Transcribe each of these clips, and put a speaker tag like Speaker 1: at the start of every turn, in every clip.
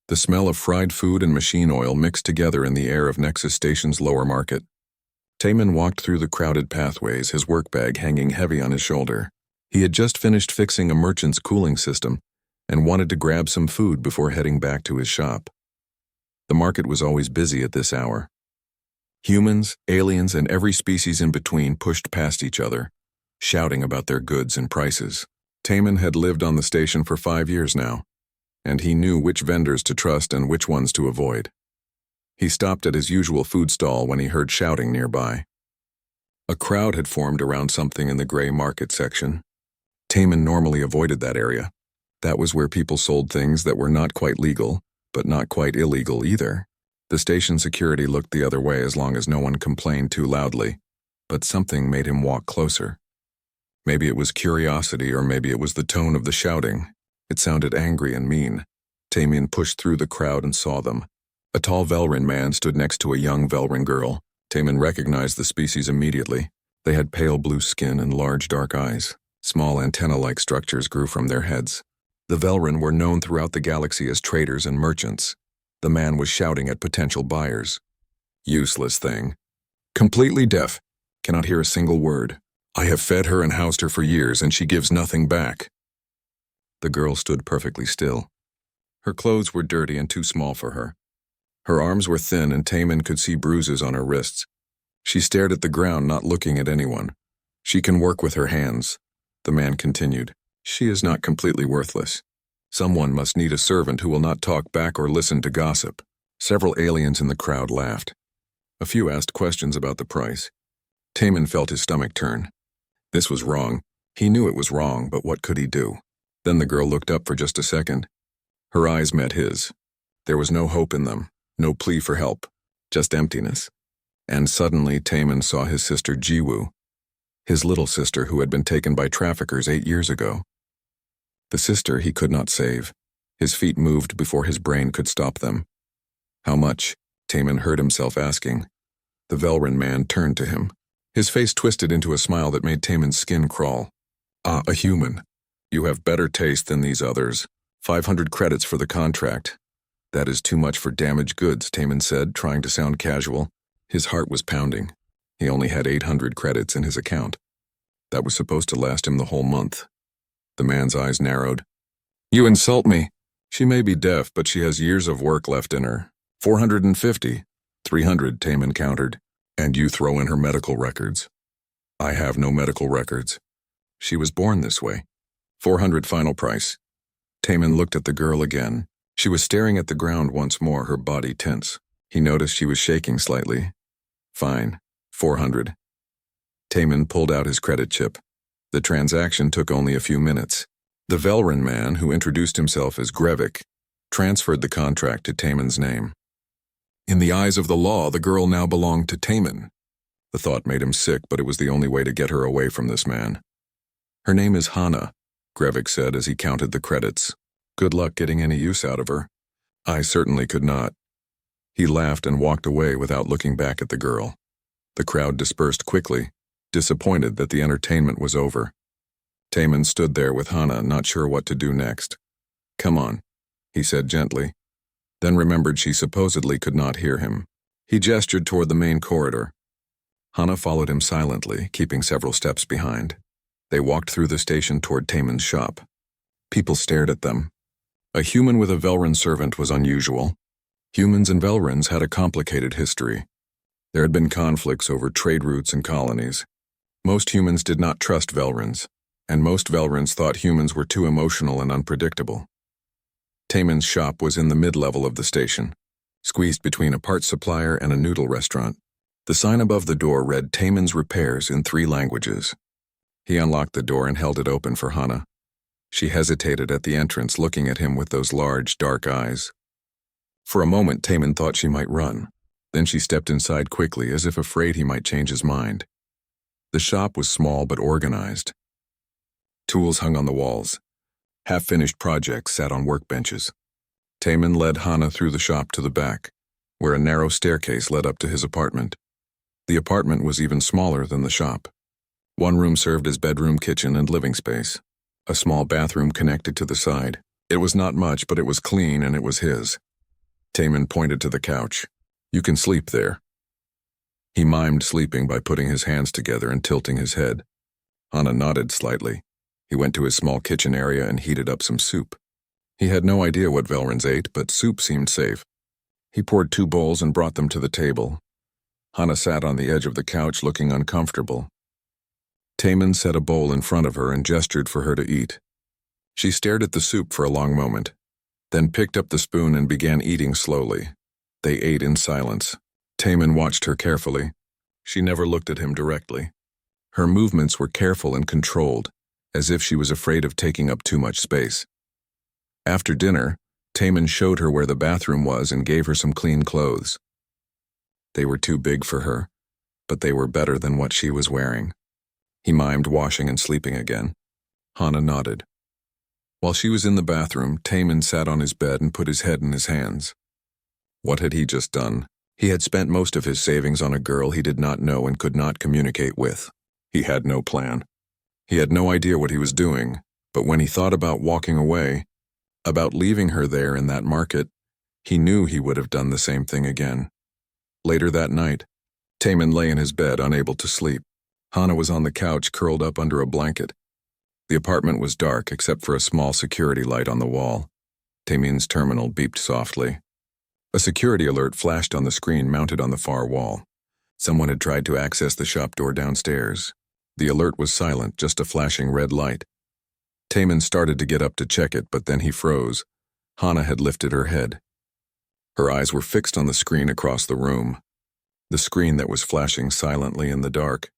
Speaker 1: The smell of fried food and machine oil mixed together in the air of Nexus Station's lower market. Taman walked through the crowded pathways, his work bag hanging heavy on his shoulder. He had just finished fixing a merchant's cooling system and wanted to grab some food before heading back to his shop. The market was always busy at this hour. Humans, aliens, and every species in between pushed past each other, shouting about their goods and prices. Taman had lived on the station for 5 years now, and he knew which vendors to trust and which ones to avoid. He stopped at his usual food stall when he heard shouting nearby. A crowd had formed around something in the gray market section. Taman normally avoided that area. That was where people sold things that were not quite legal, but not quite illegal either. The station security looked the other way as long as no one complained too loudly, but something made him walk closer. Maybe it was curiosity, or maybe it was the tone of the shouting. It sounded angry and mean. Taman pushed through the crowd and saw them. A tall Velrin man stood next to a young Velrin girl. Taman recognized the species immediately. They had pale blue skin and large dark eyes. Small antenna-like structures grew from their heads. The Velrin were known throughout the galaxy as traders and merchants. The man was shouting at potential buyers. Useless thing. Completely deaf. Cannot hear a single word. I have fed her and housed her for years, and she gives nothing back. The girl stood perfectly still. Her clothes were dirty and too small for her. Her arms were thin, and Taman could see bruises on her wrists. She stared at the ground, not looking at anyone. She can work with her hands, the man continued. She is not completely worthless. Someone must need a servant who will not talk back or listen to gossip. Several aliens in the crowd laughed. A few asked questions about the price. Taman felt his stomach turn. This was wrong. He knew it was wrong, but what could he do? Then the girl looked up for just a second. Her eyes met his. There was no hope in them, no plea for help, just emptiness. And suddenly Taman saw his sister Jiwoo, his little sister who had been taken by traffickers 8 years ago. The sister he could not save. His feet moved before his brain could stop them. How much? Taman heard himself asking. The Velrin man turned to him. His face twisted into a smile that made Taman's skin crawl. Ah, a human. You have better taste than these others. 500 credits for the contract. That is too much for damaged goods, Taman said, trying to sound casual. His heart was pounding. He only had 800 credits in his account. That was supposed to last him the whole month. The man's eyes narrowed. You insult me. She may be deaf, but she has years of work left in her. 450. 300, Taman countered. And you throw in her medical records. I have no medical records. She was born this way. 400 final price. Taman looked at the girl again. She was staring at the ground once more, her body tense. He noticed she was shaking slightly. Fine. 400. Taman pulled out his credit chip. The transaction took only a few minutes. The Velrin man, who introduced himself as Grevik, transferred the contract to Taman's name. In the eyes of the law, the girl now belonged to Taman. The thought made him sick, but it was the only way to get her away from this man. Her name is Hana, Grevik said as he counted the credits. Good luck getting any use out of her. I certainly could not. He laughed and walked away without looking back at the girl. The crowd dispersed quickly, disappointed that the entertainment was over. Taman stood there with Hana, not sure what to do next. Come on, he said gently, then remembered she supposedly could not hear him. He gestured toward the main corridor. Hana followed him silently, keeping several steps behind. They walked through the station toward Taman's shop. People stared at them. A human with a Velrin servant was unusual. Humans and Velrins had a complicated history. There had been conflicts over trade routes and colonies. Most humans did not trust Velrins, and most Velrins thought humans were too emotional and unpredictable. Taman's shop was in the mid-level of the station, squeezed between a parts supplier and a noodle restaurant. The sign above the door read Taman's Repairs in 3 languages. He unlocked the door and held it open for Hana. She hesitated at the entrance, looking at him with those large, dark eyes. For a moment, Taman thought she might run. Then she stepped inside quickly, as if afraid he might change his mind. The shop was small but organized. Tools hung on the walls. Half-finished projects sat on workbenches. Taman led Hana through the shop to the back, where a narrow staircase led up to his apartment. The apartment was even smaller than the shop. One room served as bedroom, kitchen, and living space. A small bathroom connected to the side. It was not much, but it was clean and it was his. Taman pointed to the couch. You can sleep there. He mimed sleeping by putting his hands together and tilting his head. Hana nodded slightly. He went to his small kitchen area and heated up some soup. He had no idea what Velrans ate, but soup seemed safe. He poured 2 bowls and brought them to the table. Hana sat on the edge of the couch looking uncomfortable. Taman set a bowl in front of her and gestured for her to eat. She stared at the soup for a long moment, then picked up the spoon and began eating slowly. They ate in silence. Taman watched her carefully. She never looked at him directly. Her movements were careful and controlled, as if she was afraid of taking up too much space. After dinner, Taman showed her where the bathroom was and gave her some clean clothes. They were too big for her, but they were better than what she was wearing. He mimed washing and sleeping again. Hana nodded. While she was in the bathroom, Taman sat on his bed and put his head in his hands. What had he just done? He had spent most of his savings on a girl he did not know and could not communicate with. He had no plan. He had no idea what he was doing, but when he thought about walking away, about leaving her there in that market, he knew he would have done the same thing again. Later that night, Taman lay in his bed, unable to sleep. Hana was on the couch, curled up under a blanket. The apartment was dark except for a small security light on the wall. Taman's terminal beeped softly. A security alert flashed on the screen mounted on the far wall. Someone had tried to access the shop door downstairs. The alert was silent, just a flashing red light. Taman started to get up to check it, but then he froze. Hana had lifted her head. Her eyes were fixed on the screen across the room, the screen that was flashing silently in the dark.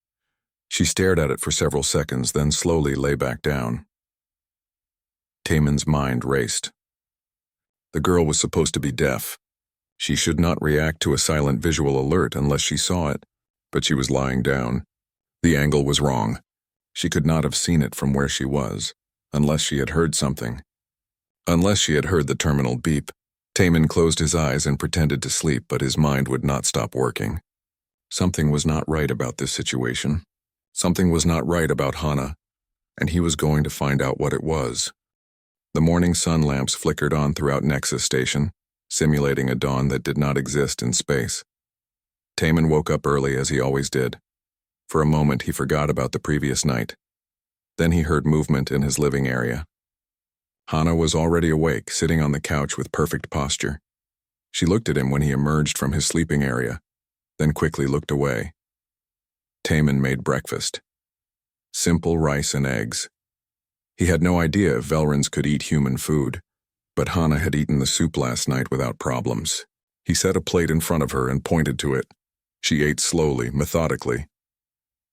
Speaker 1: She stared at it for several seconds, then slowly lay back down. Taman's mind raced. The girl was supposed to be deaf. She should not react to a silent visual alert unless she saw it, but she was lying down. The angle was wrong. She could not have seen it from where she was, unless she had heard something. Unless she had heard the terminal beep. Taman closed his eyes and pretended to sleep, but his mind would not stop working. Something was not right about this situation. Something was not right about Hana, and he was going to find out what it was. The morning sun lamps flickered on throughout Nexus Station, simulating a dawn that did not exist in space. Taman woke up early as he always did. For a moment he forgot about the previous night. Then he heard movement in his living area. Hana was already awake, sitting on the couch with perfect posture. She looked at him when he emerged from his sleeping area, then quickly looked away. Taman made breakfast. Simple rice and eggs. He had no idea if Velrans could eat human food, but Hana had eaten the soup last night without problems. He set a plate in front of her and pointed to it. She ate slowly, methodically.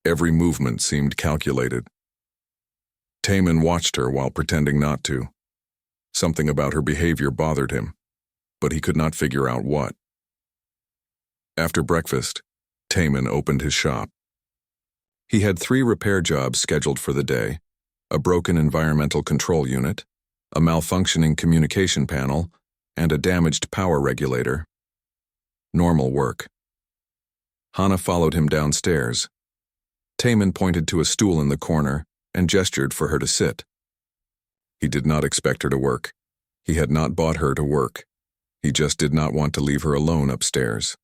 Speaker 1: Every movement seemed calculated. Taman watched her while pretending not to. Something about her behavior bothered him, but he could not figure out what. After breakfast, Taman opened his shop. He had 3 repair jobs scheduled for the day: a broken environmental control unit, a malfunctioning communication panel, and a damaged power regulator. Normal work. Hana followed him downstairs. Taman pointed to a stool in the corner and gestured for her to sit. He did not expect her to work. He had not bought her to work. He just did not want to leave her alone upstairs.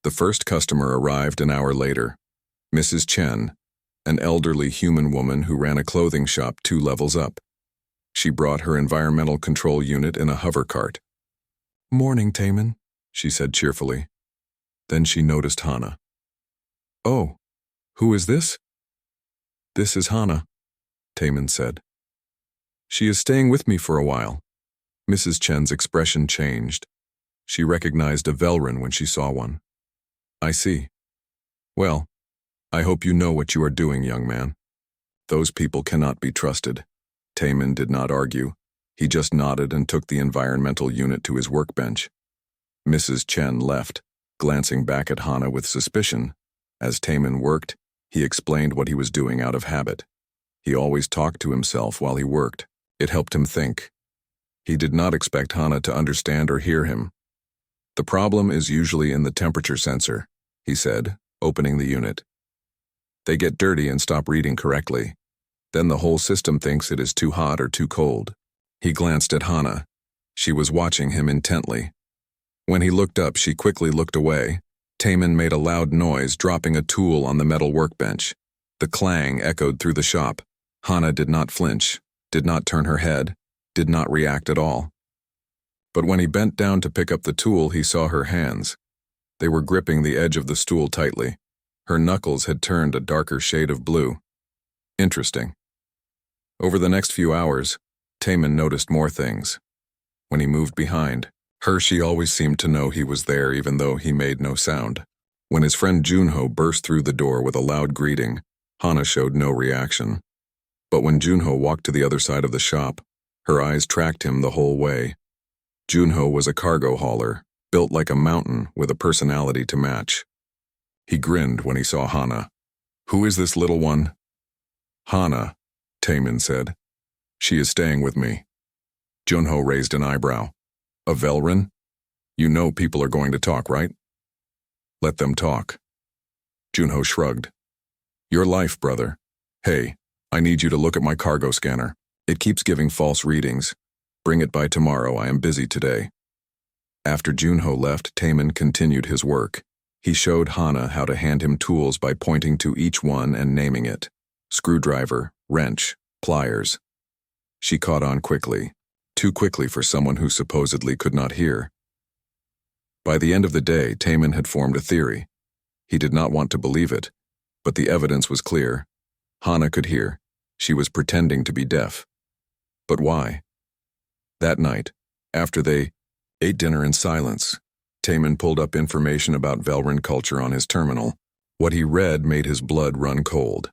Speaker 1: The first customer arrived an hour later, Mrs. Chen, an elderly human woman who ran a clothing shop 2 levels up. She brought her environmental control unit in a hover cart. "Morning, Taman," she said cheerfully. Then she noticed Hana. "Oh, who is this?" "This is Hana," Taman said. "She is staying with me for a while." Mrs. Chen's expression changed. She recognized a Velran when she saw one. "I see. Well, I hope you know what you are doing, young man. Those people cannot be trusted." Taman did not argue. He just nodded and took the environmental unit to his workbench. Mrs. Chen left, glancing back at Hana with suspicion. As Taman worked, he explained what he was doing out of habit. He always talked to himself while he worked. It helped him think. He did not expect Hana to understand or hear him. "The problem is usually in the temperature sensor," he said, opening the unit. "They get dirty and stop reading correctly. Then the whole system thinks it is too hot or too cold." He glanced at Hana. She was watching him intently. When he looked up, she quickly looked away. Taman made a loud noise, dropping a tool on the metal workbench. The clang echoed through the shop. Hana did not flinch, did not turn her head, did not react at all. But when he bent down to pick up the tool, he saw her hands. They were gripping the edge of the stool tightly. Her knuckles had turned a darker shade of blue. Interesting. Over the next few hours, Taman noticed more things. When he moved behind her, she always seemed to know he was there even though he made no sound. When his friend Junho burst through the door with a loud greeting, Hana showed no reaction. But when Junho walked to the other side of the shop, her eyes tracked him the whole way. Junho was a cargo hauler, built like a mountain with a personality to match. He grinned when he saw Hana. "Who is this little one?" "Hana," Taman said. "She is staying with me." Junho raised an eyebrow. "A Velrin? You know people are going to talk, right?" "Let them talk." Junho shrugged. "Your life, brother. Hey, I need you to look at my cargo scanner. It keeps giving false readings. Bring it by tomorrow, I am busy today." After Junho left, Taman continued his work. He showed Hana how to hand him tools by pointing to each one and naming it. Screwdriver, wrench, pliers. She caught on quickly, too quickly for someone who supposedly could not hear. By the end of the day, Taman had formed a theory. He did not want to believe it, but the evidence was clear. Hana could hear. She was pretending to be deaf. But why? That night, after they ate dinner in silence, Taman pulled up information about Velrin culture on his terminal. What he read made his blood run cold.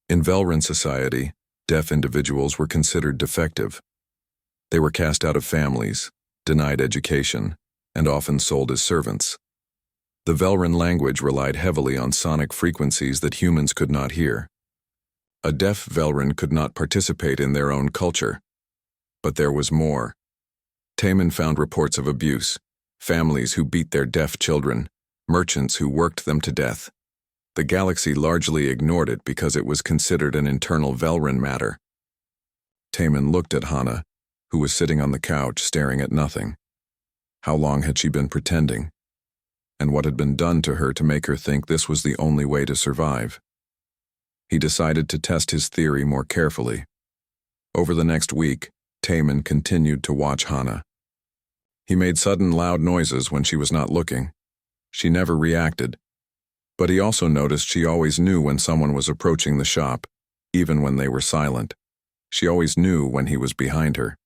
Speaker 1: In Velrin society, deaf individuals were considered defective. They were cast out of families, denied education, and often sold as servants. The Velrin language relied heavily on sonic frequencies that humans could not hear. A deaf Velrin could not participate in their own culture. But there was more. Taman found reports of abuse, families who beat their deaf children, merchants who worked them to death. The galaxy largely ignored it because it was considered an internal Velrin matter. Taman looked at Hana, who was sitting on the couch staring at nothing. How long had she been pretending? And what had been done to her to make her think this was the only way to survive? He decided to test his theory more carefully. Over the next week, Taman continued to watch Hana. He made sudden loud noises when she was not looking. She never reacted. But he also noticed she always knew when someone was approaching the shop, even when they were silent. She always knew when he was behind her.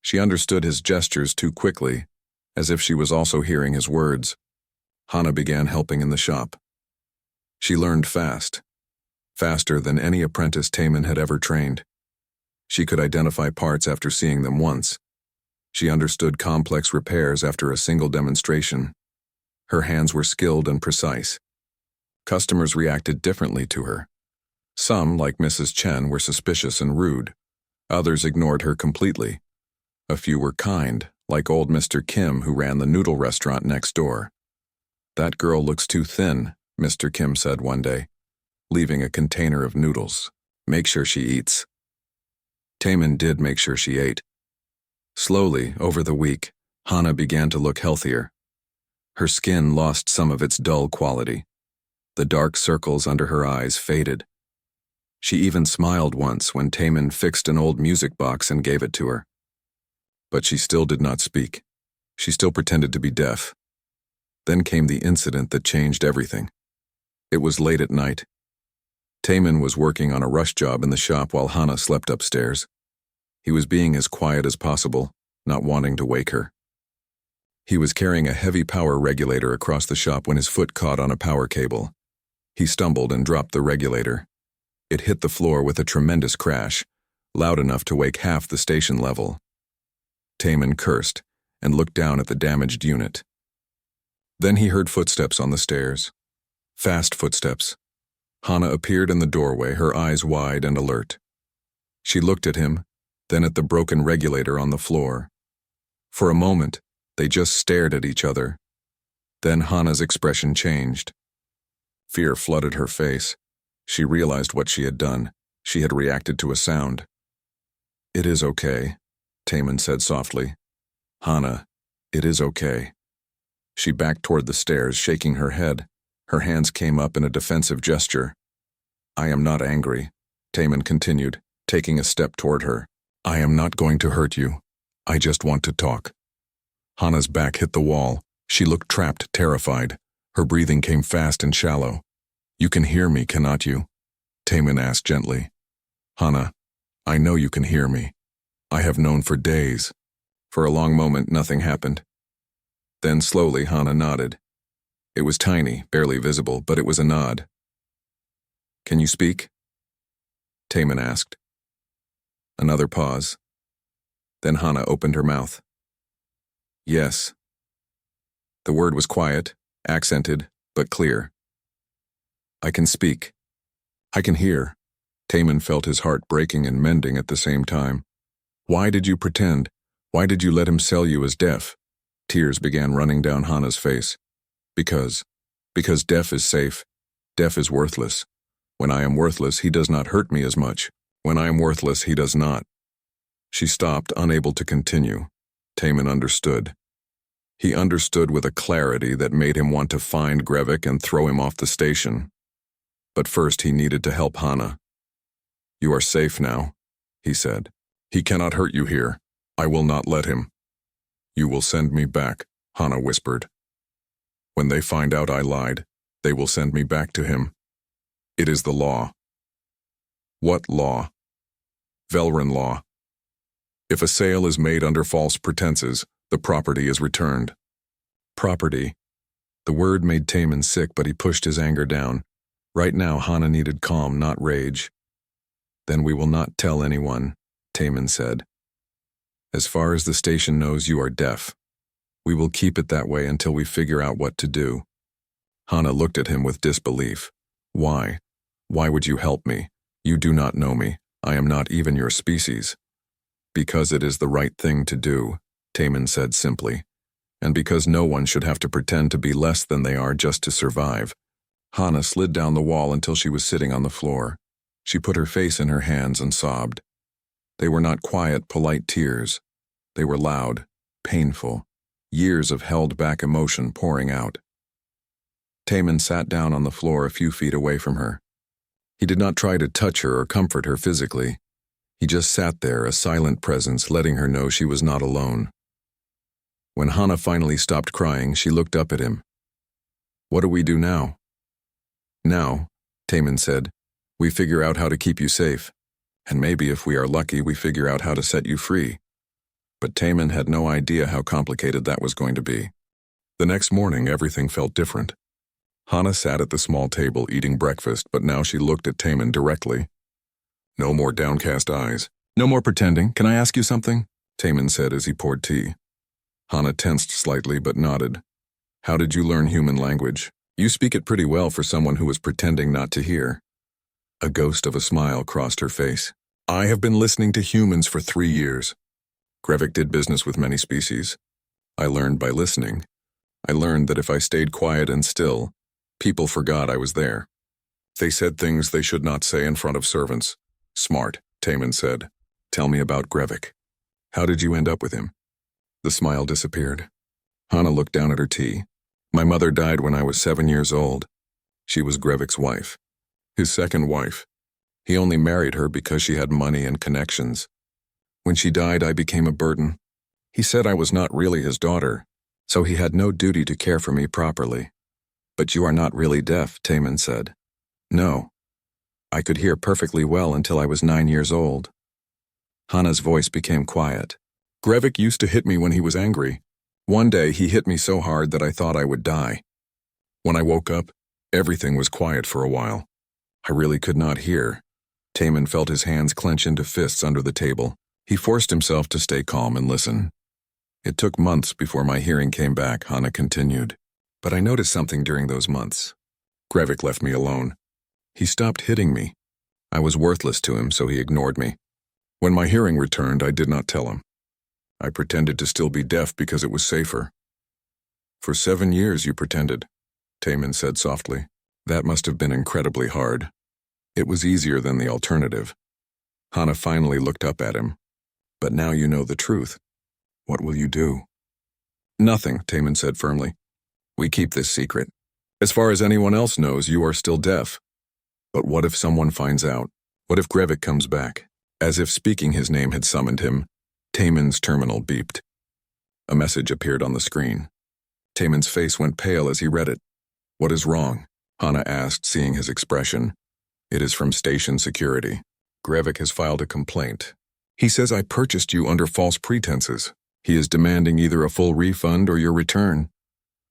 Speaker 1: She understood his gestures too quickly, as if she was also hearing his words. Hana began helping in the shop. She learned fast, faster than any apprentice Taman had ever trained. She could identify parts after seeing them once. She understood complex repairs after a single demonstration. Her hands were skilled and precise. Customers reacted differently to her. Some, like Mrs. Chen, were suspicious and rude. Others ignored her completely. A few were kind, like old Mr. Kim, who ran the noodle restaurant next door. "That girl looks too thin," Mr. Kim said one day, leaving a container of noodles. "Make sure she eats." Taman did make sure she ate. Slowly, over the week, Hana began to look healthier. Her skin lost some of its dull quality. The dark circles under her eyes faded. She even smiled once when Taman fixed an old music box and gave it to her. But she still did not speak. She still pretended to be deaf. Then came the incident that changed everything. It was late at night. Taman was working on a rush job in the shop while Hana slept upstairs. He was being as quiet as possible, not wanting to wake her. He was carrying a heavy power regulator across the shop when his foot caught on a power cable. He stumbled and dropped the regulator. It hit the floor with a tremendous crash, loud enough to wake half the station level. Taman cursed and looked down at the damaged unit. Then he heard footsteps on the stairs. Fast footsteps. Hana appeared in the doorway, her eyes wide and alert. She looked at him, then at the broken regulator on the floor. For a moment, they just stared at each other. Then Hana's expression changed. Fear flooded her face. She realized what she had done. She had reacted to a sound. "It is okay," Taman said softly. Hana, it is okay. She backed toward the stairs, shaking her head. Her hands came up in a defensive gesture. I am not angry, Taman continued, taking a step toward her. I am not going to hurt you. I just want to talk. Hana's back hit the wall. She looked trapped, terrified. Her breathing came fast and shallow. You can hear me, cannot you? Taman asked gently. Hana, I know you can hear me. I have known for days. For a long moment, nothing happened. Then slowly, Hana nodded. It was tiny, barely visible, but it was a nod. Can you speak? Taman asked. Another pause. Then Hana opened her mouth. Yes. The word was quiet, accented, but clear. I can speak. I can hear. Taman felt his heart breaking and mending at the same time. Why did you pretend? Why did you let him sell you as deaf? Tears began running down Hana's face. Because deaf is safe. Deaf is worthless. When I am worthless, he does not hurt me as much. When I am worthless, he does not. She stopped, unable to continue. Taman understood. He understood with a clarity that made him want to find Grevik and throw him off the station. But first he needed to help Hana. You are safe now, he said. He cannot hurt you here. I will not let him. You will send me back, Hana whispered. When they find out I lied, they will send me back to him. It is the law. What law? Velrun law. If a sale is made under false pretenses, the property is returned. Property. The word made Taman sick, but he pushed his anger down. Right now, Hana needed calm, not rage. Then we will not tell anyone, Taman said. As far as the station knows, you are deaf. We will keep it that way until we figure out what to do. Hana looked at him with disbelief. Why? Why would you help me? You do not know me. I am not even your species. Because it is the right thing to do, Taman said simply. And because no one should have to pretend to be less than they are just to survive. Hana slid down the wall until she was sitting on the floor. She put her face in her hands and sobbed. They were not quiet, polite tears. They were loud, painful, years of held-back emotion pouring out. Taman sat down on the floor a few feet away from her. He did not try to touch her or comfort her physically. He just sat there, a silent presence, letting her know she was not alone. When Hana finally stopped crying, she looked up at him. What do we do now? Now, Taman said, we figure out how to keep you safe. And maybe if we are lucky, we figure out how to set you free. But Taman had no idea how complicated that was going to be. The next morning, everything felt different. Hana sat at the small table eating breakfast, but now she looked at Taman directly. No more downcast eyes. No more pretending. Can I ask you something? Taman said as he poured tea. Hana tensed slightly but nodded. How did you learn human language? You speak it pretty well for someone who was pretending not to hear. A ghost of a smile crossed her face. I have been listening to humans for 3 years. Grevik did business with many species. I learned by listening. I learned that if I stayed quiet and still, people forgot I was there. They said things they should not say in front of servants. Smart, Taman said. Tell me about Grevik. How did you end up with him? The smile disappeared. Hana looked down at her tea. My mother died when I was 7 years old. She was Grevik's wife. His second wife. He only married her because she had money and connections. When she died, I became a burden. He said I was not really his daughter, so he had no duty to care for me properly. But you are not really deaf, Taman said. No. I could hear perfectly well until I was 9 years old. Hana's voice became quiet. Grevik used to hit me when he was angry. One day he hit me so hard that I thought I would die. When I woke up, everything was quiet for a while. I really could not hear. Taman felt his hands clench into fists under the table. He forced himself to stay calm and listen. It took months before my hearing came back, Hana continued. But I noticed something during those months. Grevik left me alone. He stopped hitting me. I was worthless to him, so he ignored me. When my hearing returned, I did not tell him. I pretended to still be deaf because it was safer. For 7 years you pretended, Taman said softly. That must have been incredibly hard. It was easier than the alternative. Hana finally looked up at him. But now you know the truth. What will you do? Nothing, Taman said firmly. We keep this secret. As far as anyone else knows, you are still deaf. But what if someone finds out? What if Grevik comes back? As if speaking his name had summoned him, Taman's terminal beeped. A message appeared on the screen. Taman's face went pale as he read it. What is wrong? Hana asked, seeing his expression. It is from station security. Grevik has filed a complaint. He says I purchased you under false pretenses. He is demanding either a full refund or your return.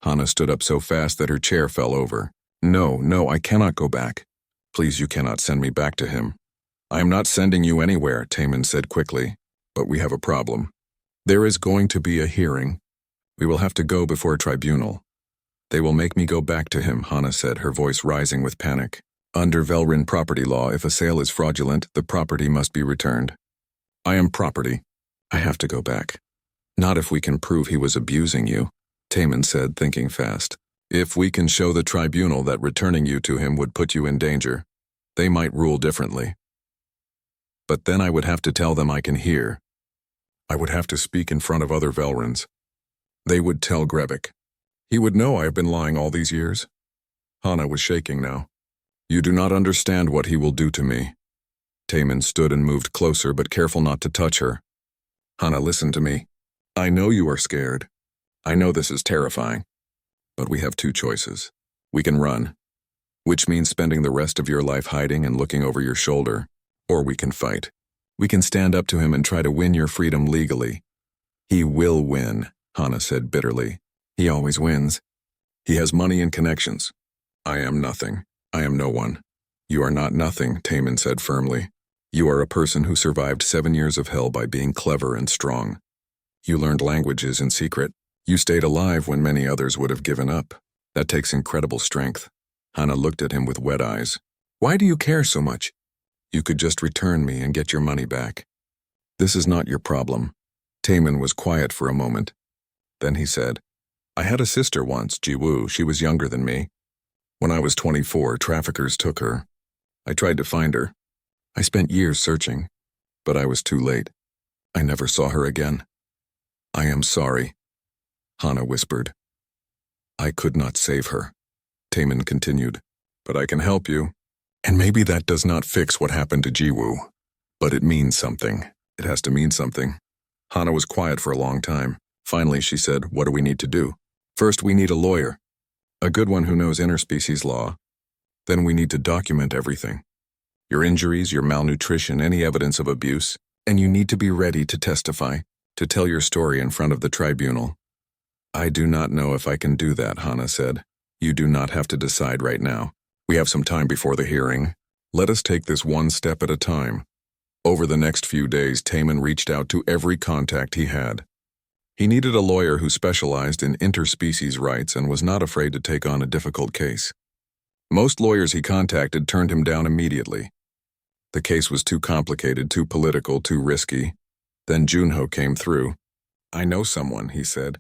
Speaker 1: Hana stood up so fast that her chair fell over. No, I cannot go back. Please, you cannot send me back to him. I am not sending you anywhere, Taman said quickly. But we have a problem. There is going to be a hearing. We will have to go before a tribunal. They will make me go back to him, Hana said, her voice rising with panic. Under Velrin property law, if a sale is fraudulent, the property must be returned. I am property. I have to go back. Not if we can prove he was abusing you, Taman said, thinking fast. If we can show the tribunal that returning you to him would put you in danger, they might rule differently. But then I would have to tell them I can hear. I would have to speak in front of other Velrins. They would tell Grevik. He would know I have been lying all these years. Hana was shaking now. You do not understand what he will do to me. Taman stood and moved closer, but careful not to touch her. Hana, listen to me. I know you are scared. I know this is terrifying. But we have two choices. We can run, which means spending the rest of your life hiding and looking over your shoulder, or we can fight. We can stand up to him and try to win your freedom legally. He will win, Hana said bitterly. He always wins. He has money and connections. I am nothing. I am no one. You are not nothing, Taman said firmly. You are a person who survived 7 years of hell by being clever and strong. You learned languages in secret. You stayed alive when many others would have given up. That takes incredible strength. Hana looked at him with wet eyes. Why do you care so much? You could just return me and get your money back. This is not your problem. Taman was quiet for a moment. Then he said, I had a sister once, Jiwoo. She was younger than me. When I was 24, traffickers took her. I tried to find her. I spent years searching, but I was too late. I never saw her again. I am sorry, Hana whispered. I could not save her, Taman continued, but I can help you. And maybe that does not fix what happened to Jiwoo, but it means something. It has to mean something. Hana was quiet for a long time. Finally, she said, what do we need to do? First, we need a lawyer, a good one who knows interspecies law. Then we need to document everything. Your injuries, your malnutrition, any evidence of abuse, and you need to be ready to testify, to tell your story in front of the tribunal. I do not know if I can do that, Hana said. You do not have to decide right now. We have some time before the hearing. Let us take this one step at a time. Over the next few days, Taman reached out to every contact he had. He needed a lawyer who specialized in interspecies rights and was not afraid to take on a difficult case. Most lawyers he contacted turned him down immediately. The case was too complicated, too political, too risky. Then Junho came through. I know someone, he said.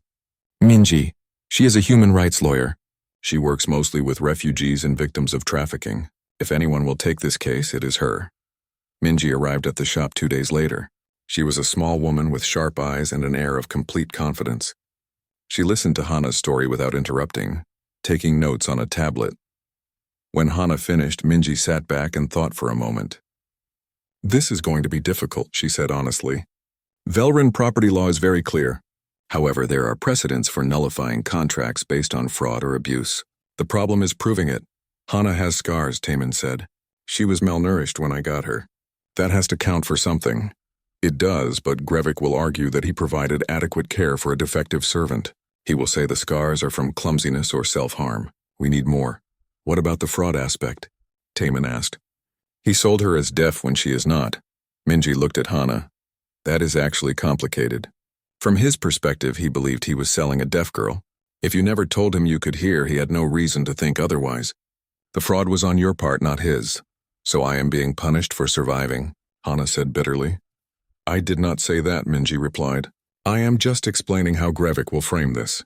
Speaker 1: Minji. She is a human rights lawyer. She works mostly with refugees and victims of trafficking. If anyone will take this case, it is her. Minji arrived at the shop 2 days later. She was a small woman with sharp eyes and an air of complete confidence. She listened to Hana's story without interrupting, taking notes on a tablet. When Hana finished, Minji sat back and thought for a moment. This is going to be difficult, she said honestly. Velrin property law is very clear. However, there are precedents for nullifying contracts based on fraud or abuse. The problem is proving it. Hana has scars, Taman said. She was malnourished when I got her. That has to count for something. It does, but Grevik will argue that he provided adequate care for a defective servant. He will say the scars are from clumsiness or self-harm. We need more. What about the fraud aspect? Taman asked. He sold her as deaf when she is not. Minji looked at Hana. That is actually complicated. From his perspective, he believed he was selling a deaf girl. If you never told him you could hear, he had no reason to think otherwise. The fraud was on your part, not his. So I am being punished for surviving, Hana said bitterly. I did not say that, Minji replied. I am just explaining how Grevik will frame this.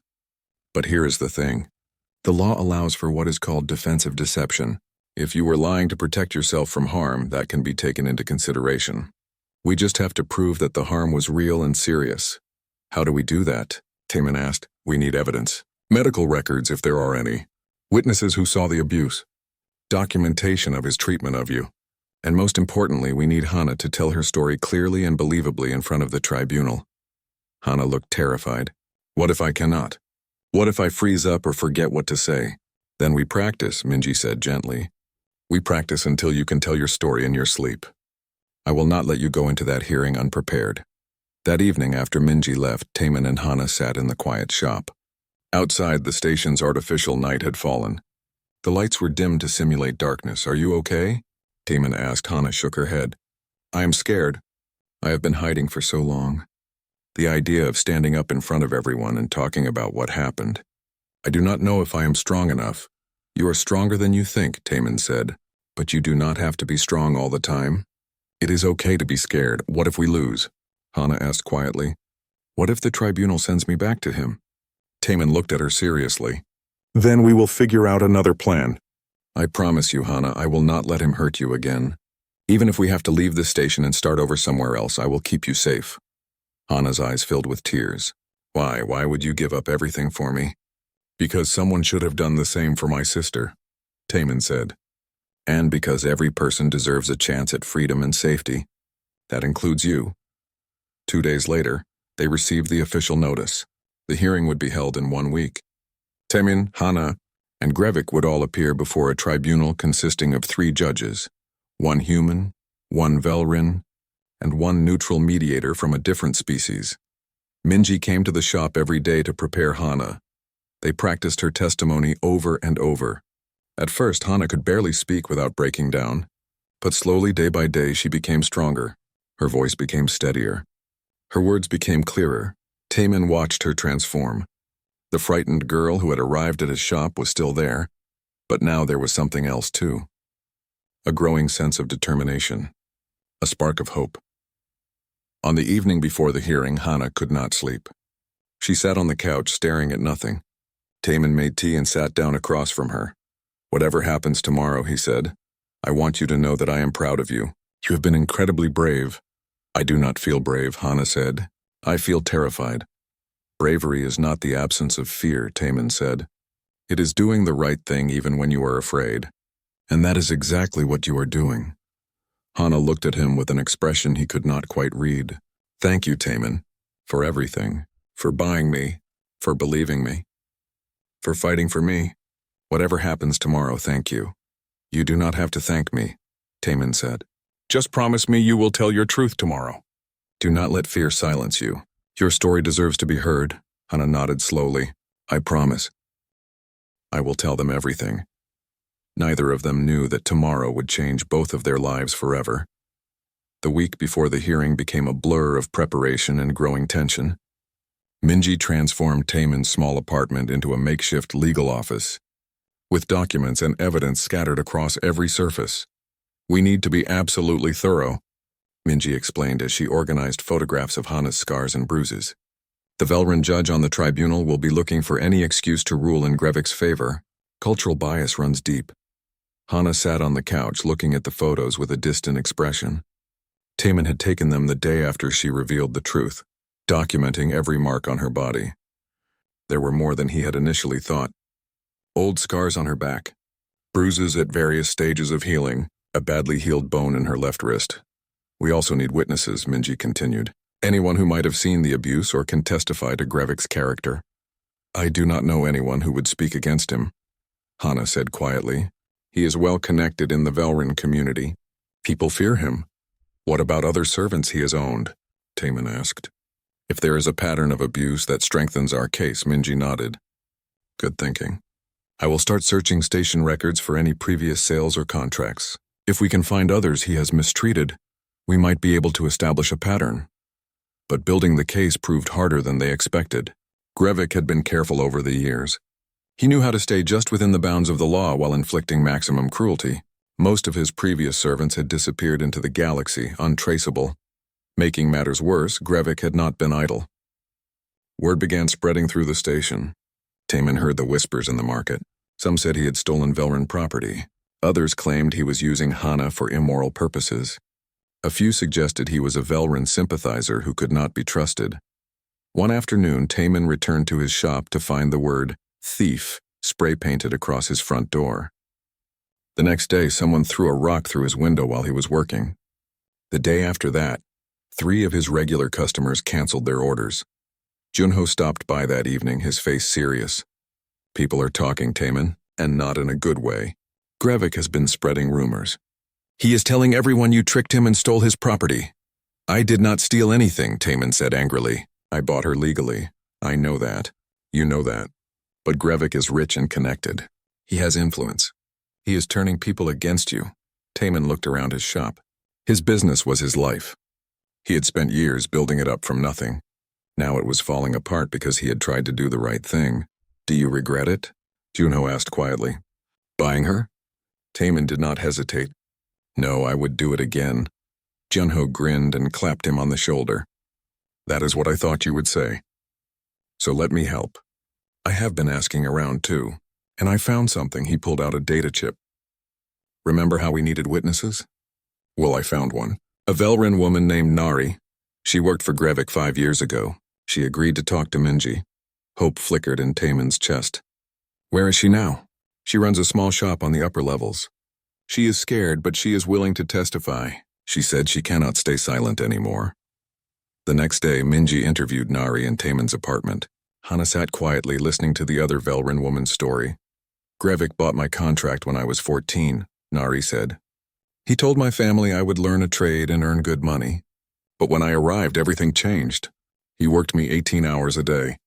Speaker 1: But here is the thing. The law allows for what is called defensive deception. If you were lying to protect yourself from harm, that can be taken into consideration. We just have to prove that the harm was real and serious. How do we do that? Taman asked. We need evidence. Medical records, if there are any. Witnesses who saw the abuse. Documentation of his treatment of you. And most importantly, we need Hana to tell her story clearly and believably in front of the tribunal. Hana looked terrified. What if I cannot? What if I freeze up or forget what to say? Then we practice, Minji said gently. We practice until you can tell your story in your sleep. I will not let you go into that hearing unprepared. That evening after Minji left, Taman and Hana sat in the quiet shop. Outside, the station's artificial night had fallen. The lights were dimmed to simulate darkness. Are you okay? Taman asked. Hana shook her head. I am scared. I have been hiding for so long. The idea of standing up in front of everyone and talking about what happened. I do not know if I am strong enough. You are stronger than you think, Taman said. But you do not have to be strong all the time. It is okay to be scared. What if we lose? Hana asked quietly. What if the tribunal sends me back to him? Taman looked at her seriously. Then we will figure out another plan. I promise you, Hana, I will not let him hurt you again. Even if we have to leave this station and start over somewhere else, I will keep you safe. Hana's eyes filled with tears. Why? Why would you give up everything for me? Because someone should have done the same for my sister, Taman said. And because every person deserves a chance at freedom and safety. That includes you. 2 days later, they received the official notice. The hearing would be held in 1 week. Taman, Hana, and Grevik would all appear before a tribunal consisting of 3 judges, 1 human, 1 Velrin, and 1 neutral mediator from a different species. Minji came to the shop every day to prepare Hana. They practiced her testimony over and over. At first, Hana could barely speak without breaking down, but slowly, day by day, she became stronger. Her voice became steadier. Her words became clearer. Taman watched her transform. The frightened girl who had arrived at his shop was still there, but now there was something else too. A growing sense of determination. A spark of hope. On the evening before the hearing, Hana could not sleep. She sat on the couch staring at nothing. Taman made tea and sat down across from her. Whatever happens tomorrow, he said, I want you to know that I am proud of you. You have been incredibly brave. I do not feel brave, Hana said. I feel terrified. Bravery is not the absence of fear, Taman said. It is doing the right thing even when you are afraid. And that is exactly what you are doing. Hana looked at him with an expression he could not quite read. Thank you, Taman, for everything, for buying me, for believing me, for fighting for me. Whatever happens tomorrow, thank you. You do not have to thank me, Taman said. Just promise me you will tell your truth tomorrow. Do not let fear silence you. Your story deserves to be heard, Hana nodded slowly. I promise. I will tell them everything. Neither of them knew that tomorrow would change both of their lives forever. The week before the hearing became a blur of preparation and growing tension. Minji transformed Taman's small apartment into a makeshift legal office, with documents and evidence scattered across every surface. We need to be absolutely thorough, Minji explained as she organized photographs of Hana's scars and bruises. The Velrin judge on the tribunal will be looking for any excuse to rule in Grevik's favor. Cultural bias runs deep. Hana sat on the couch looking at the photos with a distant expression. Taman had taken them the day after she revealed the truth, documenting every mark on her body. There were more than he had initially thought. Old scars on her back, bruises at various stages of healing, a badly healed bone in her left wrist. We also need witnesses, Minji continued. Anyone who might have seen the abuse or can testify to Grevik's character. I do not know anyone who would speak against him, Hana said quietly. He is well connected in the Velrin community. People fear him. What about other servants he has owned? Taman asked. If there is a pattern of abuse that strengthens our case, Minji nodded. Good thinking. I will start searching station records for any previous sales or contracts. If we can find others he has mistreated, we might be able to establish a pattern. But building the case proved harder than they expected. Grevik had been careful over the years. He knew how to stay just within the bounds of the law while inflicting maximum cruelty. Most of his previous servants had disappeared into the galaxy, untraceable. Making matters worse, Grevik had not been idle. Word began spreading through the station. Taman heard the whispers in the market. Some said he had stolen Velrin property. Others claimed he was using Hana for immoral purposes. A few suggested he was a Velrun sympathizer who could not be trusted. One afternoon, Taman returned to his shop to find the word thief spray-painted across his front door. The next day, someone threw a rock through his window while he was working. The day after that, 3 of his regular customers canceled their orders. Junho stopped by that evening, his face serious. People are talking, Taman, and not in a good way. Grevik has been spreading rumors. He is telling everyone you tricked him and stole his property. I did not steal anything, Taman said angrily. I bought her legally. I know that. You know that. But Grevik is rich and connected. He has influence. He is turning people against you. Taman looked around his shop. His business was his life. He had spent years building it up from nothing. Now it was falling apart because he had tried to do the right thing. Do you regret it? Junho asked quietly. Buying her? Taman did not hesitate. No, I would do it again. Junho grinned and clapped him on the shoulder. That is what I thought you would say. So let me help. I have been asking around too, and I found something. He pulled out a data chip. Remember how we needed witnesses? Well, I found one. A Velrun woman named Nari. She worked for Grevik 5 years ago. She agreed to talk to Minji. Hope flickered in Taman's chest. Where is she now? She runs a small shop on the upper levels. She is scared, but she is willing to testify. She said she cannot stay silent anymore. The next day, Minji interviewed Nari in Taman's apartment. Hana sat quietly listening to the other Velrun woman's story. Grevik bought my contract when I was 14, Nari said. He told my family I would learn a trade and earn good money. But when I arrived, everything changed. He worked me 18 hours a day.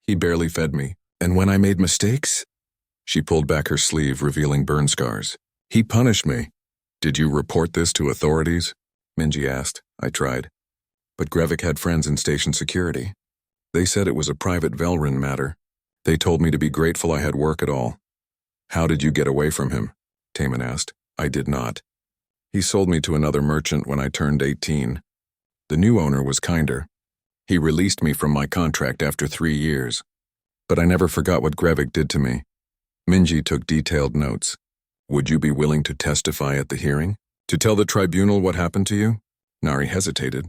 Speaker 1: He barely fed me. And when I made mistakes? She pulled back her sleeve, revealing burn scars. He punished me. Did you report this to authorities? Minji asked. I tried. But Grevik had friends in station security. They said it was a private Velrun matter. They told me to be grateful I had work at all. How did you get away from him? Taman asked. I did not. He sold me to another merchant when I turned 18. The new owner was kinder. He released me from my contract after 3 years. But I never forgot what Grevik did to me. Minji took detailed notes. Would you be willing to testify at the hearing? To tell the tribunal what happened to you? Nari hesitated.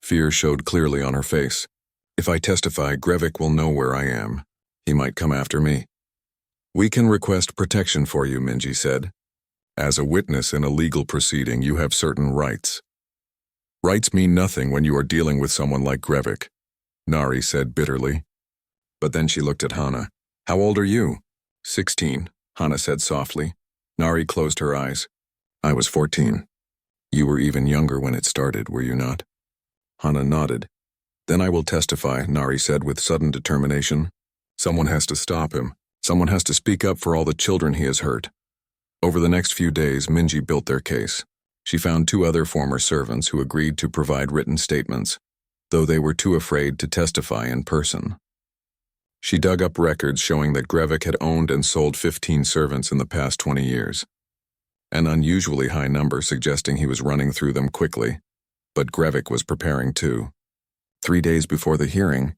Speaker 1: Fear showed clearly on her face. If I testify, Grevik will know where I am. He might come after me. We can request protection for you, Minji said. As a witness in a legal proceeding, you have certain rights. Rights mean nothing when you are dealing with someone like Grevik, Nari said bitterly. But then she looked at Hana. How old are you? 16, Hana said softly. Nari closed her eyes. I was 14. You were even younger when it started, were you not? Hana nodded. Then I will testify, Nari said with sudden determination. Someone has to stop him. Someone has to speak up for all the children he has hurt. Over the next few days, Minji built their case. She found 2 other former servants who agreed to provide written statements, though they were too afraid to testify in person. She dug up records showing that Grevik had owned and sold 15 servants in the past 20 years. An unusually high number suggesting he was running through them quickly. But Grevik was preparing too. 3 days before the hearing,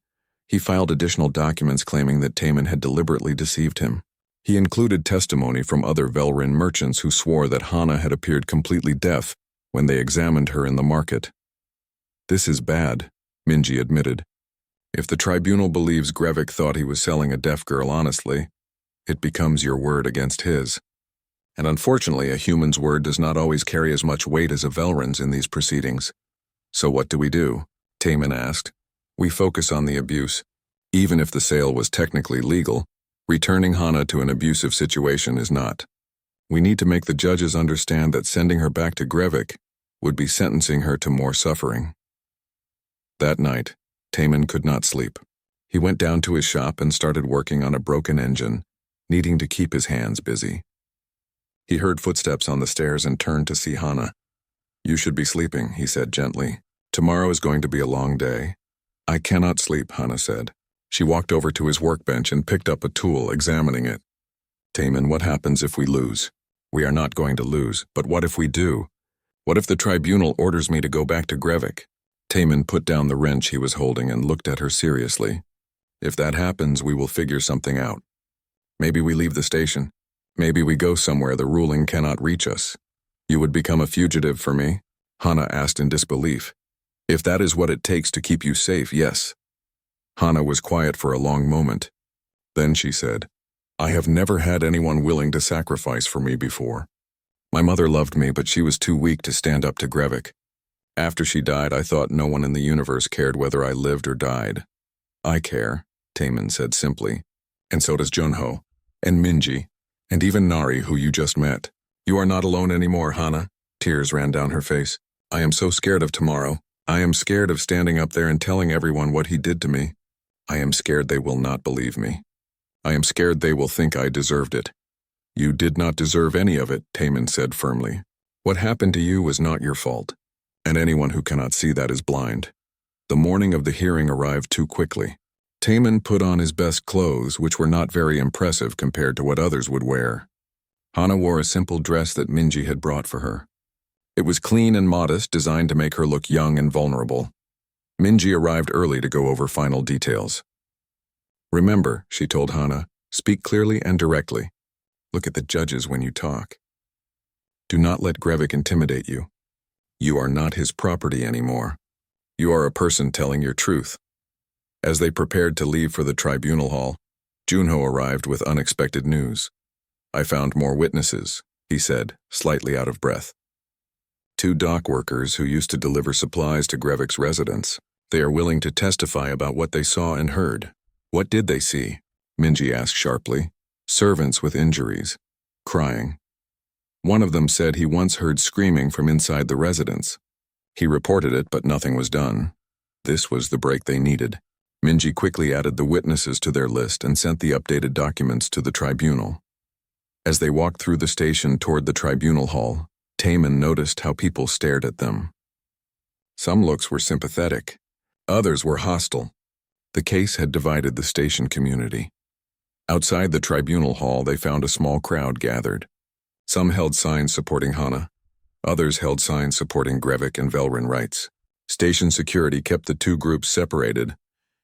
Speaker 1: he filed additional documents claiming that Taman had deliberately deceived him. He included testimony from other Velrun merchants who swore that Hana had appeared completely deaf when they examined her in the market. This is bad, Minji admitted. If the tribunal believes Grevik thought he was selling a deaf girl honestly, it becomes your word against his. And unfortunately, a human's word does not always carry as much weight as a Velrun's in these proceedings. So what do? Taman asked. We focus on the abuse. Even if the sale was technically legal, returning Hana to an abusive situation is not. We need to make the judges understand that sending her back to Grevik would be sentencing her to more suffering. That night, Taman could not sleep. He went down to his shop and started working on a broken engine, needing to keep his hands busy. He heard footsteps on the stairs and turned to see Hana. You should be sleeping, he said gently. Tomorrow is going to be a long day. I cannot sleep, Hana said. She walked over to his workbench and picked up a tool, examining it. Taman, what happens if we lose? We are not going to lose, but what if we do? What if the tribunal orders me to go back to Grevik? Taman put down the wrench he was holding and looked at her seriously. If that happens, we will figure something out. Maybe we leave the station. Maybe we go somewhere the ruling cannot reach us. You would become a fugitive for me. Hana asked in disbelief. If that is what it takes to keep you safe, yes. Hana was quiet for a long moment. Then she said, I have never had anyone willing to sacrifice for me before. My mother loved me, but she was too weak to stand up to Grevik. After she died, I thought no one in the universe cared whether I lived or died. I care, Taemin said simply. And so does Junho, and Minji, and even Nari, who you just met. You are not alone anymore, Hana. Tears ran down her face. I am so scared of tomorrow. I am scared of standing up there and telling everyone what he did to me. I am scared they will not believe me. I am scared they will think I deserved it. You did not deserve any of it, Taemin said firmly. What happened to you was not your fault, and anyone who cannot see that is blind. The morning of the hearing arrived too quickly. Taemin put on his best clothes, which were not very impressive compared to what others would wear. Hana wore a simple dress that Minji had brought for her. It was clean and modest, designed to make her look young and vulnerable. Minji arrived early to go over final details. Remember, she told Hana, speak clearly and directly. Look at the judges when you talk. Do not let Grevik intimidate you. You are not his property anymore. You are a person telling your truth. As they prepared to leave for the tribunal hall, Junho arrived with unexpected news. I found more witnesses, he said, slightly out of breath. 2 dock workers who used to deliver supplies to Grevik's residence. They are willing to testify about what they saw and heard. What did they see? Minji asked sharply. Servants with injuries, crying. One of them said he once heard screaming from inside the residence. He reported it, but nothing was done. This was the break they needed. Minji quickly added the witnesses to their list and sent the updated documents to the tribunal. As they walked through the station toward the tribunal hall, Taemin noticed how people stared at them. Some looks were sympathetic. Others were hostile. The case had divided the station community. Outside the tribunal hall, they found a small crowd gathered. Some held signs supporting Hana. Others held signs supporting Grevik and Velrin rights. Station security kept the 2 groups separated,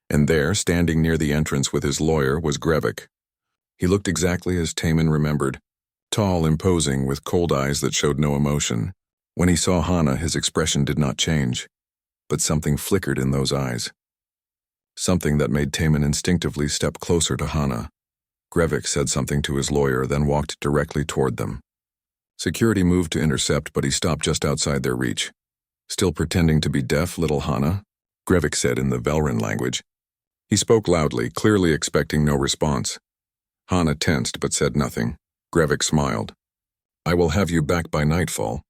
Speaker 1: and there, standing near the entrance with his lawyer, was Grevik. He looked exactly as Taemin remembered, tall, imposing, with cold eyes that showed no emotion. When he saw Hana, his expression did not change, but something flickered in those eyes. Something that made Taemin instinctively step closer to Hana. Grevik said something to his lawyer, then walked directly toward them. Security moved to intercept, but he stopped just outside their reach. Still pretending to be deaf, little Hana? Grevik said in the Velrin language. He spoke loudly, clearly expecting no response. Hana tensed but said nothing. Grevik smiled. I will have you back by nightfall,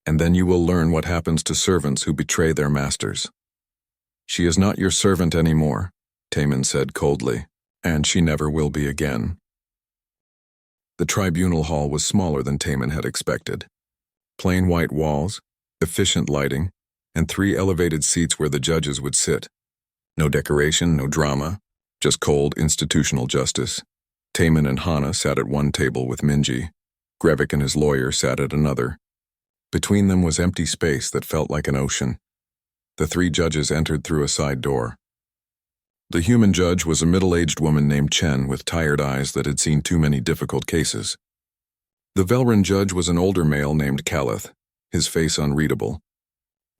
Speaker 1: and then you will learn what happens to servants who betray their masters. She is not your servant anymore, Taemin said coldly, and she never will be again. The tribunal hall was smaller than Taemin had expected. Plain white walls, efficient lighting, and 3 elevated seats where the judges would sit. No decoration, no drama, just cold institutional justice. Taemin and Hana sat at one table with Minji. Grevik and his lawyer sat at another. Between them was empty space that felt like an ocean. The 3 judges entered through a side door. The human judge was a middle-aged woman named Chen with tired eyes that had seen too many difficult cases. The Velrin judge was an older male named Kalith, his face unreadable.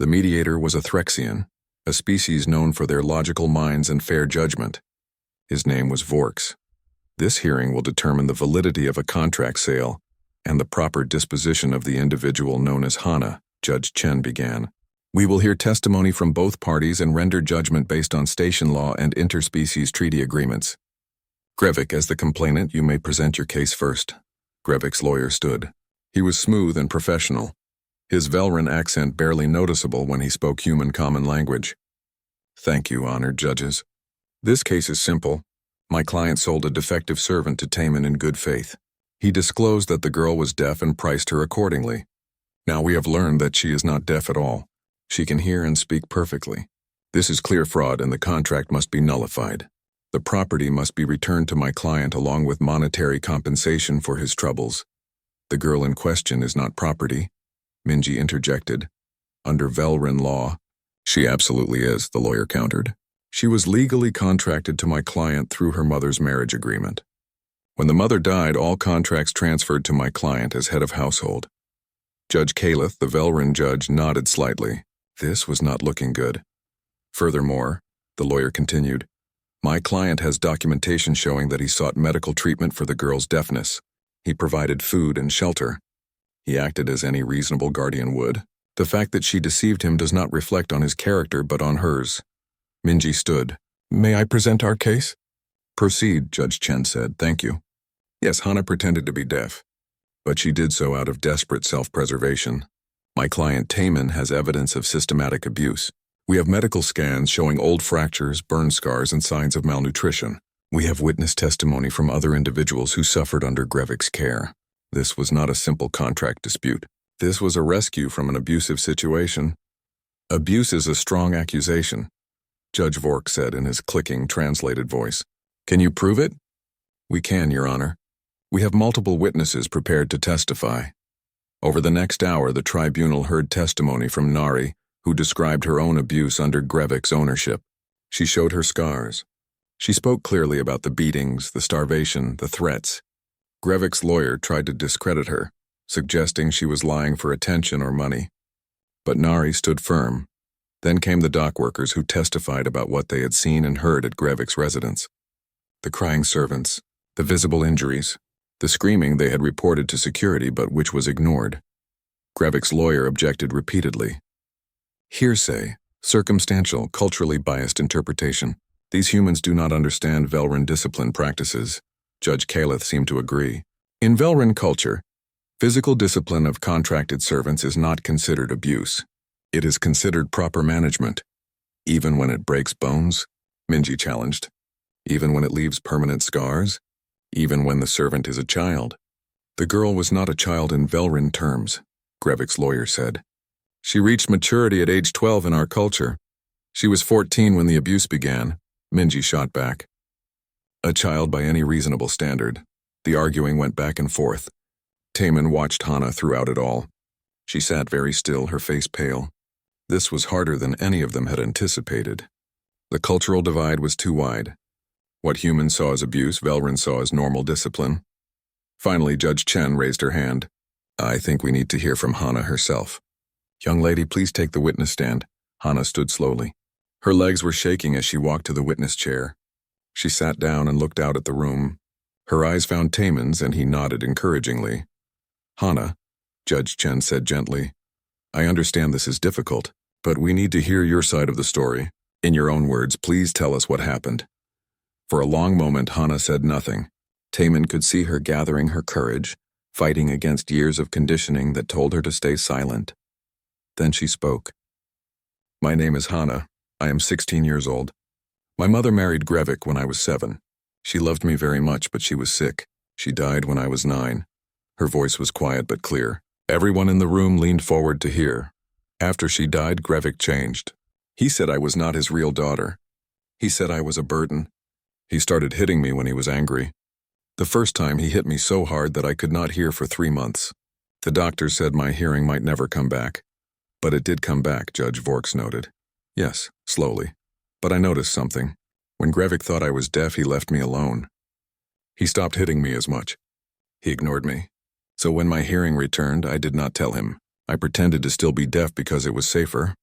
Speaker 1: The mediator was a Threxian, a species known for their logical minds and fair judgment. His name was Vorks. This hearing will determine the validity of a contract sale and the proper disposition of the individual known as Hana, Judge Chen began. We will hear testimony from both parties and render judgment based on station law and interspecies treaty agreements. Grevik, as the complainant, you may present your case first. Grevik's lawyer stood. He was smooth and professional, his Velrin accent barely noticeable when he spoke human common language. Thank you, honored judges. This case is simple. My client sold a defective servant to Taemin in good faith. He disclosed that the girl was deaf and priced her accordingly. Now we have learned that she is not deaf at all. She can hear and speak perfectly. This is clear fraud and the contract must be nullified. The property must be returned to my client along with monetary compensation for his troubles. The girl in question is not property, Minji interjected. Under Velrin law, she absolutely is, the lawyer countered. She was legally contracted to my client through her mother's marriage agreement. When the mother died, all contracts transferred to my client as head of household. Judge Caleth, the Velrin judge, nodded slightly. This was not looking good. Furthermore, the lawyer continued, my client has documentation showing that he sought medical treatment for the girl's deafness. He provided food and shelter. He acted as any reasonable guardian would. The fact that she deceived him does not reflect on his character but on hers. Minji stood. May I present our case? Proceed, Judge Chen said. Thank you. Yes, Hana pretended to be deaf, but she did so out of desperate self-preservation. My client Taman has evidence of systematic abuse. We have medical scans showing old fractures, burn scars, and signs of malnutrition. We have witness testimony from other individuals who suffered under Grevik's care. This was not a simple contract dispute. This was a rescue from an abusive situation. Abuse is a strong accusation, Judge Vork said in his clicking, translated voice. Can you prove it? We can, Your Honor. We have multiple witnesses prepared to testify. Over the next hour, the tribunal heard testimony from Nari, who described her own abuse under Grevik's ownership. She showed her scars. She spoke clearly about the beatings, the starvation, the threats. Grevik's lawyer tried to discredit her, suggesting she was lying for attention or money. But Nari stood firm. Then came the dock workers who testified about what they had seen and heard at Grevik's residence. The crying servants, the visible injuries, the screaming they had reported to security but which was ignored. Grevik's lawyer objected repeatedly. Hearsay, circumstantial, culturally biased interpretation. These humans do not understand Velrin discipline practices. Judge Caleth seemed to agree. In Velrin culture, physical discipline of contracted servants is not considered abuse. It is considered proper management. Even when it breaks bones, Minji challenged. Even when it leaves permanent scars? Even when the servant is a child? The girl was not a child in Velrin terms, Grevik's lawyer said. She reached maturity at age 12 in our culture. She was 14 when the abuse began, Minji shot back. A child by any reasonable standard. The arguing went back and forth. Taman watched Hana throughout it all. She sat very still, her face pale. This was harder than any of them had anticipated. The cultural divide was too wide. What humans saw as abuse, Velrin saw as normal discipline. Finally, Judge Chen raised her hand. I think we need to hear from Hana herself. Young lady, please take the witness stand. Hana stood slowly. Her legs were shaking as she walked to the witness chair. She sat down and looked out at the room. Her eyes found Taman's and he nodded encouragingly. Hana, Judge Chen said gently, I understand this is difficult, but we need to hear your side of the story. In your own words, please tell us what happened. For a long moment, Hana said nothing. Taman could see her gathering her courage, fighting against years of conditioning that told her to stay silent. Then she spoke. My name is Hana. I am 16 years old. My mother married Grevik when I was 7. She loved me very much, but she was sick. She died when I was 9. Her voice was quiet but clear. Everyone in the room leaned forward to hear. After she died, Grevik changed. He said I was not his real daughter. He said I was a burden. He started hitting me when he was angry. The first time he hit me so hard that I could not hear for 3 months. The doctor said my hearing might never come back. But it did come back, Judge Vorks noted. Yes, slowly. But I noticed something. When Grevik thought I was deaf, he left me alone. He stopped hitting me as much. He ignored me. So when my hearing returned, I did not tell him. I pretended to still be deaf because it was safer.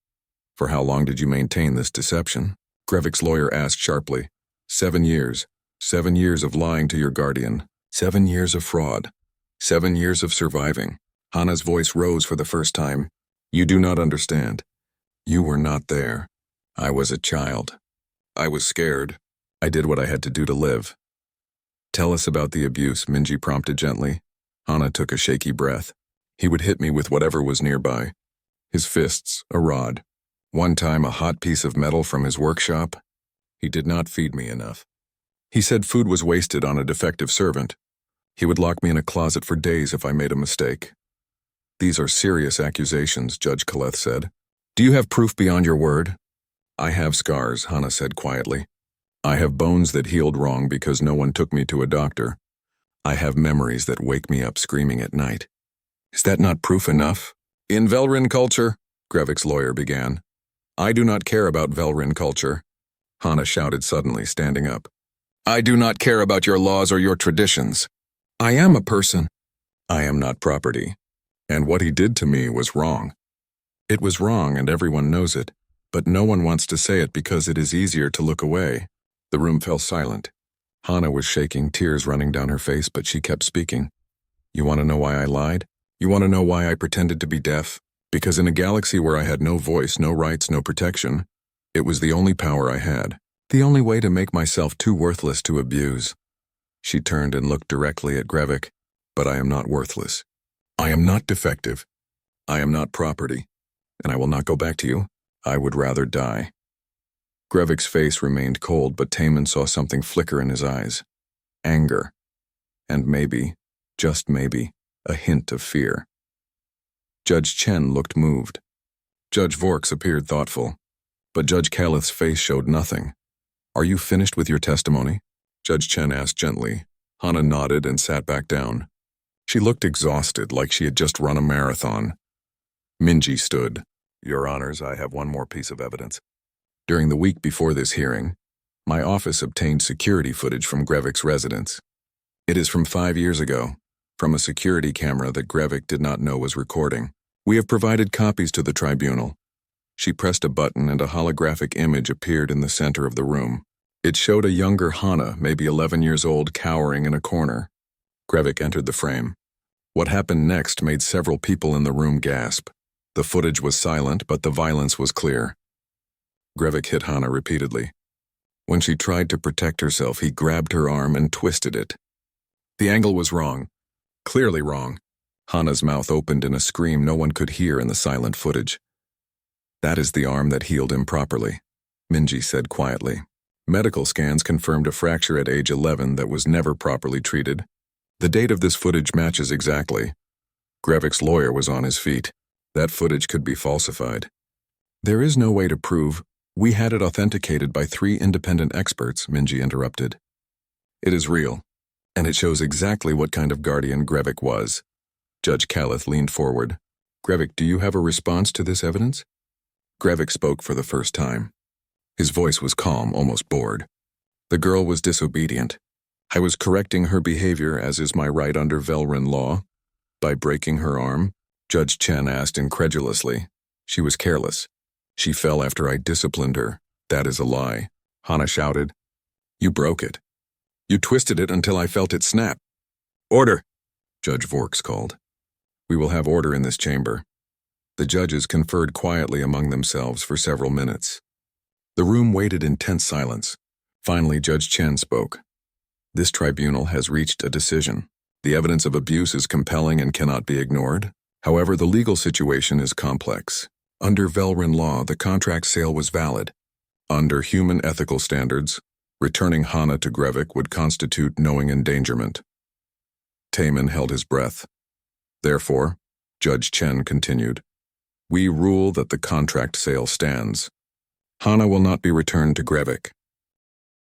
Speaker 1: For how long did you maintain this deception? Grevik's lawyer asked sharply. 7 years. 7 years of lying to your guardian. 7 years of fraud. 7 years of surviving. Hana's voice rose for the first time. You do not understand. You were not there. I was a child. I was scared. I did what I had to do to live. Tell us about the abuse, Minji prompted gently. Hana took a shaky breath. He would hit me with whatever was nearby. His fists, a rod. One time, a hot piece of metal from his workshop. He did not feed me enough. He said food was wasted on a defective servant. He would lock me in a closet for days if I made a mistake. These are serious accusations, Judge Caleth said. Do you have proof beyond your word? I have scars, Hana said quietly. I have bones that healed wrong because no one took me to a doctor. I have memories that wake me up screaming at night. Is that not proof enough? In Velrin culture, Grevik's lawyer began. I do not care about Velrin culture. Hana shouted suddenly, standing up. I do not care about your laws or your traditions. I am a person. I am not property. And what he did to me was wrong. It was wrong and everyone knows it, but no one wants to say it because it is easier to look away. The room fell silent. Hana was shaking, tears running down her face, but she kept speaking. You want to know why I lied? You want to know why I pretended to be deaf? Because in a galaxy where I had no voice, no rights, no protection, it was the only power I had. The only way to make myself too worthless to abuse. She turned and looked directly at Grevik. But I am not worthless. I am not defective. I am not property. And I will not go back to you. I would rather die. Grevik's face remained cold, but Taman saw something flicker in his eyes. Anger. And maybe, just maybe, a hint of fear. Judge Chen looked moved. Judge Vorks appeared thoughtful. But Judge Calith's face showed nothing. Are you finished with your testimony? Judge Chen asked gently. Hana nodded and sat back down. She looked exhausted, like she had just run a marathon. Minji stood. Your Honors, I have one more piece of evidence. During the week before this hearing, my office obtained security footage from Grevik's residence. It is from 5 years ago, from a security camera that Grevik did not know was recording. We have provided copies to the tribunal. She pressed a button and a holographic image appeared in the center of the room. It showed a younger Hana, maybe 11 years old, cowering in a corner. Grevik entered the frame. What happened next made several people in the room gasp. The footage was silent, but the violence was clear. Grevik hit Hana repeatedly. When she tried to protect herself, he grabbed her arm and twisted it. The angle was wrong. Clearly wrong. Hana's mouth opened in a scream no one could hear in the silent footage. That is the arm that healed improperly, Minji said quietly. Medical scans confirmed a fracture at age 11 that was never properly treated. The date of this footage matches exactly. Grevik's lawyer was on his feet. That footage could be falsified. There is no way to prove. We had it authenticated by 3 independent experts, Minji interrupted. It is real, and it shows exactly what kind of guardian Grevik was. Judge Calith leaned forward. Grevik, do you have a response to this evidence? Grevik spoke for the first time. His voice was calm, almost bored. The girl was disobedient. I was correcting her behavior, as is my right under Velrin law. By breaking her arm, Judge Chen asked incredulously. She was careless. She fell after I disciplined her. That is a lie. Hana shouted. You broke it. You twisted it until I felt it snap. Order, Judge Vorks called. We will have order in this chamber. The judges conferred quietly among themselves for several minutes. The room waited in tense silence. Finally, Judge Chen spoke. This tribunal has reached a decision. The evidence of abuse is compelling and cannot be ignored. However, the legal situation is complex. Under Velrin law, the contract sale was valid. Under human ethical standards, returning Hana to Grevik would constitute knowing endangerment. Taman held his breath. Therefore, Judge Chen continued, we rule that the contract sale stands. Hana will not be returned to Grevik.